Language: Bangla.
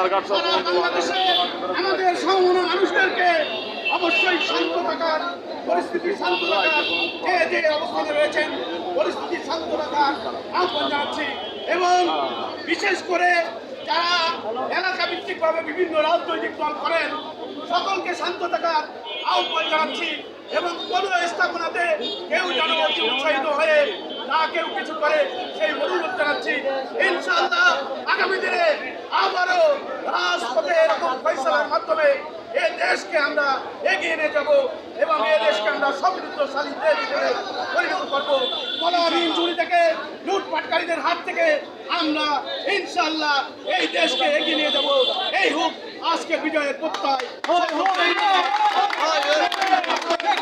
সারা বাংলাদেশে আমাদের সমমনা মানুষদেরকে অবশ্যই শান্ত থাকার, পরিস্থিতি শান্ত রাখার, যে অবস্থানে রয়েছেন পরিস্থিতি শান্ত রাখার আহ্বান জানাচ্ছি। এবং বিশেষ করে যারা এলাকা ভিত্তিকভাবে বিভিন্ন রাজনৈতিক দল করেন সকলকে শান্ত থাকার আহ্বান জানাচ্ছি। এবং কোনো স্থাপনাতে কেউ যেন অতি উৎসাহিত হয়ে না কেউ কিছু করে সেই অনুরোধ জানাচ্ছি। ইনশাআল্লাহ আগামী দিনে আবারও রাজপথে এরকম ফয়সালার মাধ্যমে এই দেশকে আমরা এগিয়ে নিয়ে যাব এবং এই দেশকে আমরা সমৃদ্ধশালী দেশ হিসেবে পরিণত করবো। কলাহীন চুরি থেকে লুটপাটকারীদের হাত থেকে আমরা ইনশাআল্লাহ এই দেশকে এগিয়ে নিয়ে যাব। এই হোক আজকে বিজয়ের প্রত্যয়।